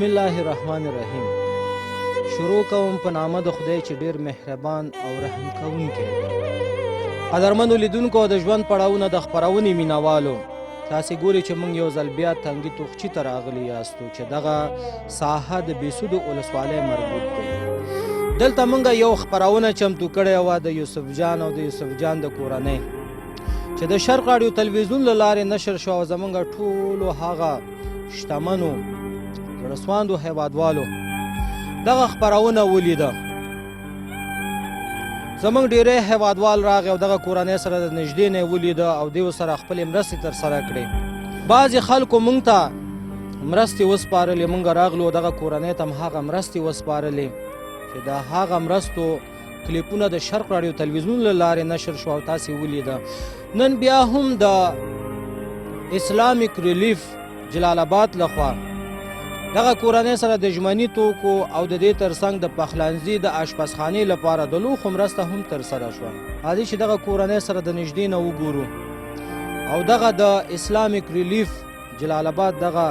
بسم الله الرحمن الرحیم. شروع کوم په نامه د خدای چې ډیر مهربان او رحم کوونکی. قدرمنو لیدونکو د ژوند پړاوونه د خپرونې مینوالو، تاسې ګورئ چې موږ یو ځل بیا تنګې توخچې ته راغلي یاستو چې دغه ساحه د بېسودو ولسوالۍ مربوط دی. دلته موږ یو خپرونه چمتو کړې وه د یوسف جان او د یوسف جان د کورنۍ چې د شرق راډیو تلویزیون له لارې نشر شو او زموږ ټولو هغه شتمنو سواندو هیوادوالو دغه خپرونه ولیده. زموږ ډیری هیوادوال راغی او دغه کورنۍ سره د نږدې نه یې ولیده او دوی ورسره خپلې مرستې ترسره کړې. بعضې خلکو موږ ته مرستې وسپارلې، موږ راغلو دغه کورنۍ ته هم هغه مرستې وسپارلې چې د هغه مرستو کلیپونه د شرق راډیو تلویزیون له لارې نشر شو او تاسې ولیده. نن بیا هم د دسلامیک رئیلیف جلال آباد لخوا دغه کورنۍ سره د ژمني توکو او د دې ترڅنګ د پخلنځي د اشپزخانې لپاره د لوښو مرسته هم ترسره شوه. راځئ چې دغه کورنۍ سره د نږدې نه وګورو او دغه د اسلامیک ریلیف جلال آباد دغه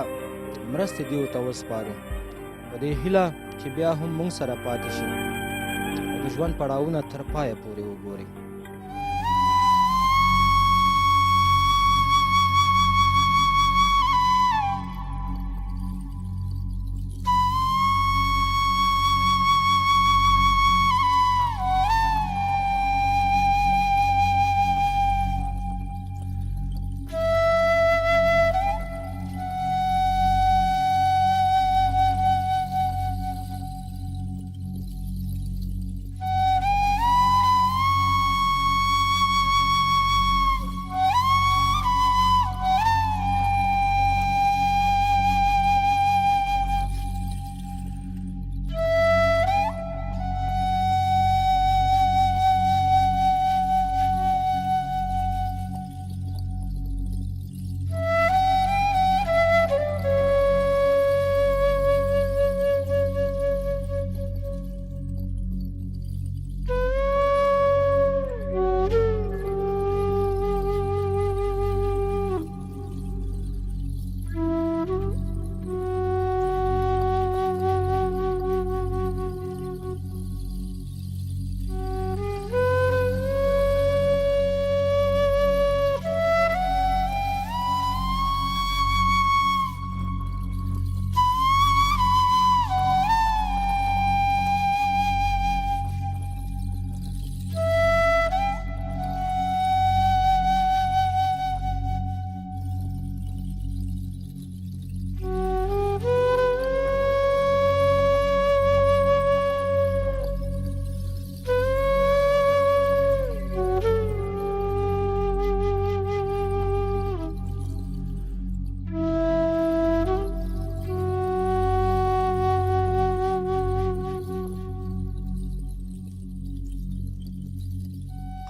مرستې دیو ته وسپارو په دې هیله چې بیا هم موږ سره پاتې شي او د ژوند پړاوونه تر پایه پورې وګورئ.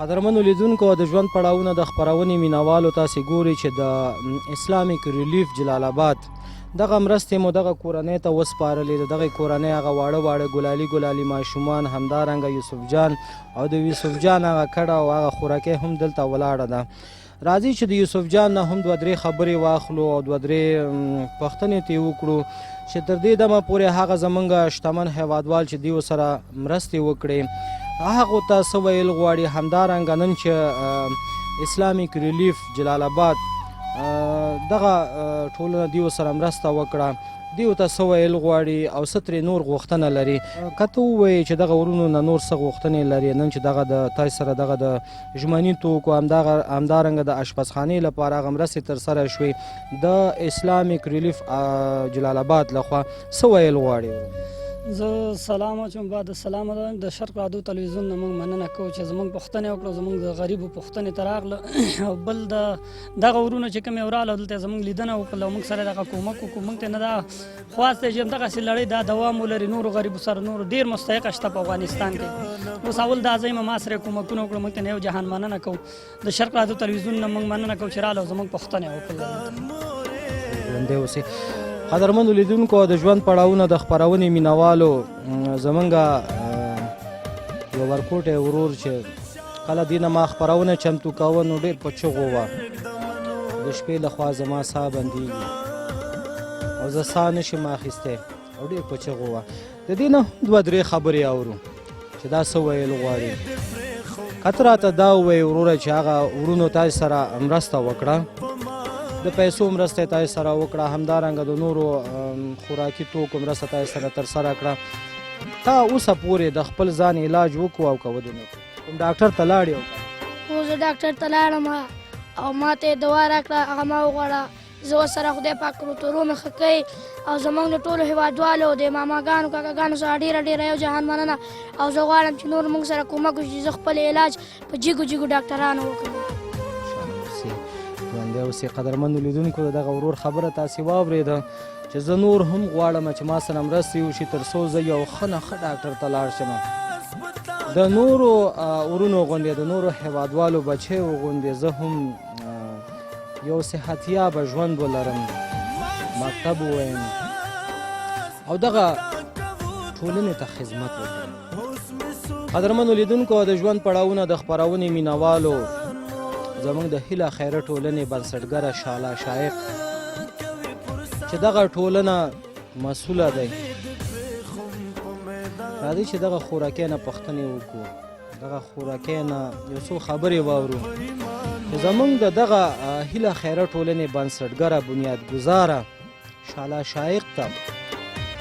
قدرمنو لیدونکو د ژوند پړاوونه د خپرونې مینوالو تاسې ګورئ چې د اسلامیک ریلیف جلال آباد دغه مرستې مو دغه کورنۍ ته وسپارلې. د دغې کورنۍ هغه واړه واړه ګلالي ماشومان، همدارنګه یوسف جان او د یوسف جان هغه کډه او هغه خوراکۍ هم دلته ولاړه ده. راځئ چې د یوسف جان نه هم دوه درې خبرې واخلو او دوه درې پوښتنې ترې وکړو چې تر دې دمه پورې هغه زموږ شتمن هیوادوال چې دوی ورسره مرستې وکړې هغو ته څه ویل غواړي. همدارنګه نن چې اسلامیک ریلیف جلال آباد دغه ټولنه دیو سره مرسته وکړه دیو ته څه ویل غواړي او څه ترې نور غوښتنه لري. که ته ووایې چې دغه ورونو نه نور څه غوښتنې لري نن چې دغه د تاسې سره دغه د ژمني توکو همدارنګه د اشپزخانې لپاره هغه مرستې ترسره شوې د اسلامیک ریلیف جلال آباد لخوا څه ویل غواړي؟ زه سلام اچوم. بعد سلام وایم د شرق راډیو تلویزیون نه موږ مننه کوو چې زموږ پوښتنې وکړو، زموږ د غریبو پوښتنې ته راغله او بل دغه ورونه چې کوم یې وراله دلته زموږ لیدنه وکړله او موږ سره دغه کومک وکړو. موږ ته نه دا خواست دی چې همدغسې لړۍ دا دوام ولري، نورو غریبو سره نورو ډېر مستحقه شته په افغانستان کې. اوس اول دا ځای ما سره کومکونه وکړو، موږ ته نه یو جهان مننه کوو. د شرق راډیو تلویزیون نه موږ مننه کوو چې راله او زموږ پوښتنې وکړله. ژوندی اوسئ. قدرمنو لیدونکو د ژوند پړاوونه د خپرونې مینوالو زمونږ یو ورکوټی ورور چې کله دې نه ما خپرونه چمتو کوه نو ډېر په چغو وه. د شپې لخوا زما ساه بندېږي او زه ساه نشم اخیستی او ډېر په چغو وه. د دې نه 2-3 خبرې اورو چې دا څه ویل غواړي. که راته دا ووایي وروره چې هغه وروڼو تاسې سره مرسته وکړه، د پیسو مرسته یې تاسې سره وکړه، همدارنګه د نورو خوراکي توکو مرسته تاسې سره ترسره کړه، تا اوسه پورې د خپل ځان علاج وکړو او که ودې نه کړو؟ کوم ډاکټر ته لاړې؟ هو زه ډاکټر ته لاړم او ما ته یې دوا راکړه، هغه ما وغواړه. زه ورسره خدای پاک روغتورونه ښه کوي او زموږ د ټولو هیوادوالو د ماماګانو کاکاګانو سره ډېره ډېره یو جهان مننه. او زه غواړم چې نور موږ سره کومک وشي چې زه خپل علاج په جګو جګو ډاکټرانو وکړم. ژوندی اوسې. قدرمنو لیدونکو د دغه ورور خبره تاسې واورېده چې زه نور هم غواړم چې ما سره مرستې وشي تر څو زه یو ښه نه ښه ډاکټر ته لاړ شم. د نورو ورونو غوندې د نورو هیوادوالو بچیو غوندې زه هم یو صحتیابه ژوند ولرم، مکتب ووایم او دغه ټولنې ته خدمت وکړم. قدرمنو لیدونکو د ژوند پړاوونه د خپرونې مینوالو زموږ د هیله خیره ټولنې بنسټګره شاله شایق چې دغه ټولنه مسؤله دی، راځئ چې دغه خوراکۍ نه پوښتنې وکړو، دغه خوراکۍ نه یو څو خبرې واورو چې زموږ د دغه هیله خیره ټولنې بنسټګره بنیادګزاره شاله شایق ته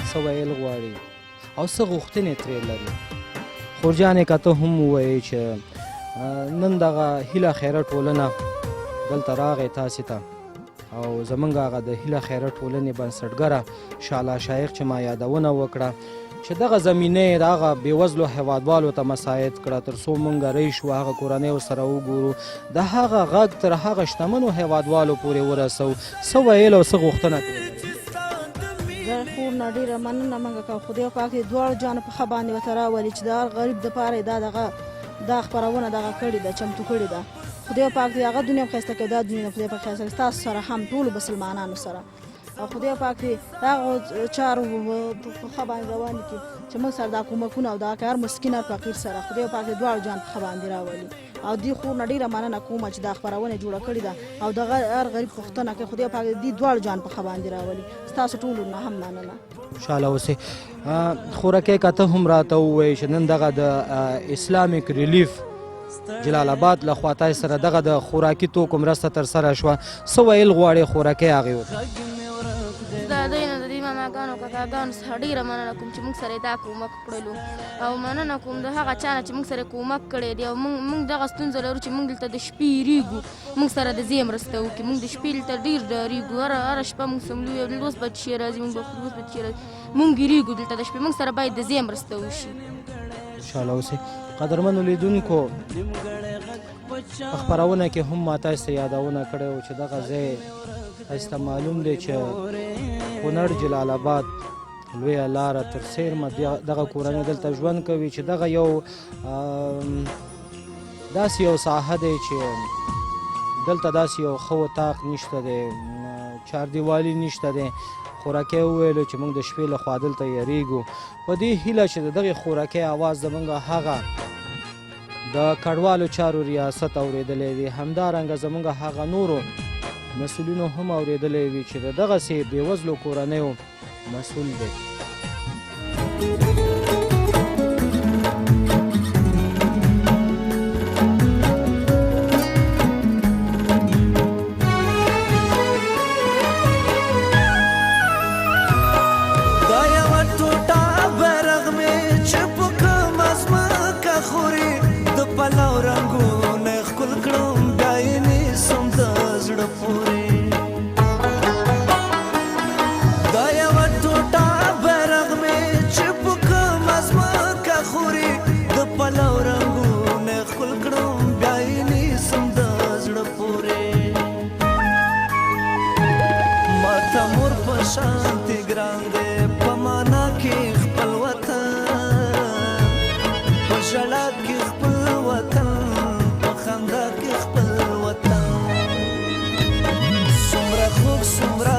څه ویل غواړي او څه غوښتنې ترې لري. خورجانې که ته هم ووایې چې نن دغه هیله خیره ټولنه دلته راغی تاسې ته او زموږ هغه د هیله خیره ټولنې بنسټګره شاله شایق چې ما یادونه وکړه چې دغه زمینه د هغه بېوزلو هیوادوالو ته مساعد کړه تر څو موږ رئیس شو، هغه کورنۍ ورسره وګورو، د هغه غږ تر هغه شتمنو هیوادوالو پورې ورسو. څه ویل او څه غوښتنه ترې لري؟ زه خور نه ډېره مننه موږ کوو. خدای پاک دې دواړو جانو په ښه باندې ورته راولي چې د هر غریب دپاره یې دا خپرونه دغه کړې ده، چمتو کړې ده. خدای پاک دې هغه دنیا ښایسته کوي، دا دنیا خدای پاک ښایسته کوي ستاسو سره هم ټولو مسلمانانو سره. او خدای پاک دې د هغو چارو په ښه باندې روان کړي چې موږ سره دا کومکونه او دا هر مسکین هر فقیر سره خدای پاک دې دواړو جان په ښه باندې راولي. او دې خور نه ډېره مننه کومه چې دا خپرونه جوړه کړې ده او د هر غریب پوښتنه کوي. خدای پاک دې دواړو جان په ښه باندې راولي. ستاسو ټولو نه هم مننه. خوشحاله اوسئ. خورکۍ که ته هم راته ووایې چې نن دغه د اسلامیک ریلیف جلال آباد لخوا تاسې سره دغه د خوراکي توکو مرسته ترسره شوه، څه ویل غواړې خورکۍ هغې ورته؟ د دوی نه د دې ماماګانو کاکاګانو څخه ډېره مننه کوم چې موږ سره دا کومک کړلو او مننه کوم د هغه چا نه چې موږ سره کومک کړی دی. او موږ دغه ستونزه لرو چې موږ دلته د شپې یېرېږو، موږ سره د ځای مرسته وکړي. موږ د شپې دلته ډېر ډارېږو، هره شپه موږ سملو یو اوس به چې راځي موږ به اوس به چې راځي موږ یېرېږو دلته د شپې. موږ سره باید د ځای مرسته وشي. خوشحاله اوسئ. قدرمنو لیدونکو په خپرونه کې هم ما تاسو ته یادونه کړې وه چې دغه ځای تاسو ته معلوم دی چې کونړ جلال آباد لویه لاره تر سیمه دغه کورنۍ دلته ژوند کوي چې دغه یو داسې یو ساحه دی چې دلته داسې یو ښه اطاق نشته دی، چاردیوالي نشته دی. خوراکۍ وویلو چې موږ د شپې لخوا دلته یېرېږو په دې هیله چې د دغې خوراکۍ اواز زموږ هغه د کډوالو چارو ریاست اورېدلی وي، همدارنګه زموږ هغه نورو مسؤلینو هم اورېدلی وي چې د دغسې بېوزلو کورنیو مسؤل دی. شانتی ګران دی په معنا کې خپل وطن، په ژړا کې خپل وطن، په خندا کې خپل وطن. څومره خوږ څومره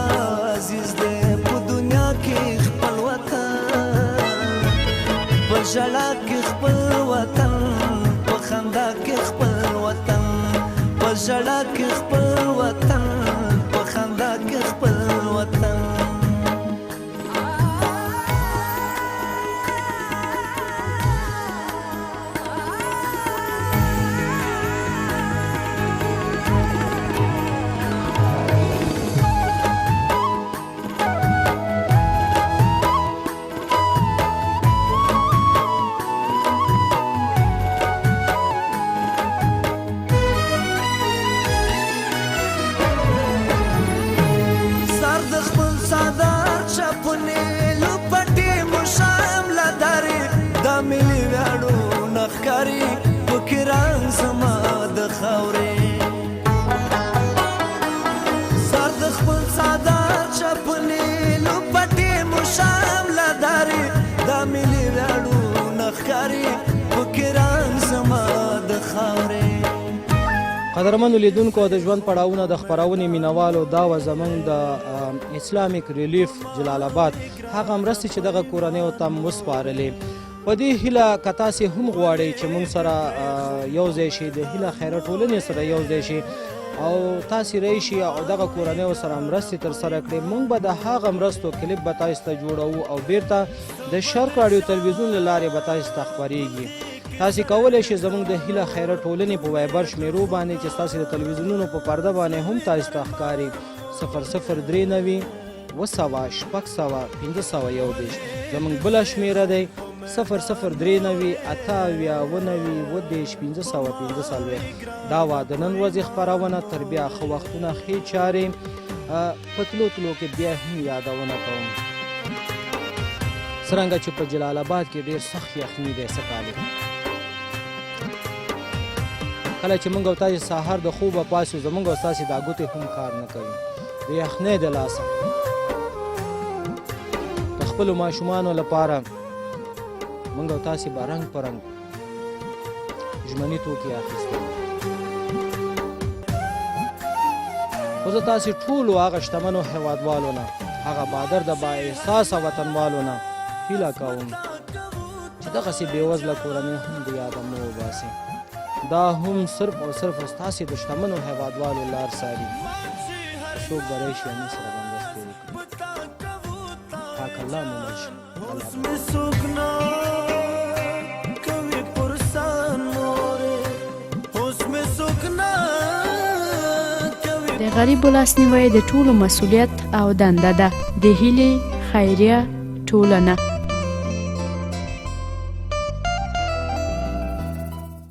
عزیز دی په دنیا کې خپل وطن، په ژړا کې خپل وطن، په خندا کې خپل وطن، په ژړا کې خپل وطن، په خندا کې خپل وطن. قدرمنو لیدونکو د ژوند پړاوونه د خپرونې مینوالو دا و زموږ د اسلامیک ریلیف جلال آباد هغه مرستې چې دغه کورنیو ته وسپارلې. په دې هیله که تاسې هم غواړئ چې موږ سره یو ځای شي، د هیله خیره ټولنې سره یو ځای شي او تاسې راشي او دغه کورنیو سره مرستې ترسره کړئ، موږ به د هغه مرستو کلیپ به تاسو ته جوړوو او بیرته د شرق راډیو تلویزیون له لارې به تاسو ته خپرېږي. تاسې کولی شئ زموږ د هیله خیره ټولنې په وایبر شمیرو باندې چې ستاسې د تلویزیونونو په پرده باندې هم تاسو ته ښکاري 0093 200 600 501 زموږ بله شمیره دی 0093 28 540 دا وه د نن ورځې خپرونه. تر بیا ښه وختونه ښې چارې په تلو کې بیا هم یادونه کوم څرنګه چې په جلال آباد کې ډېر سخت یخني دی څه کالي. کله چې موږ او تاسې سهار د خوبه پاسو زموږ او ستاسې دا ګوتې هم کار نه کوي د یخنۍ د لاسه. د خپلو ماشومانو لپاره موږ او تاسې به رنګ په رنګ ژمني توکي اخیستل. خو زه تاسې ټولو هغه شتمنو هیوادوالو نه، هغه بادر د بااحساسه وطنوالو نه هیله کوم چې دغسې بېوزله کورنۍ هم د یاده مه وباسي. دا هم صرف او صرف ستاسې د شتمنو هیوادوالو لار څاري. څوک به راشي او موږ سره به مرستې وکړي. پاک الله مو مل شي. د غریبو لاسنیوی د ټولو مسؤلیت او دنده ده. د هیلې خیریه ټولنه.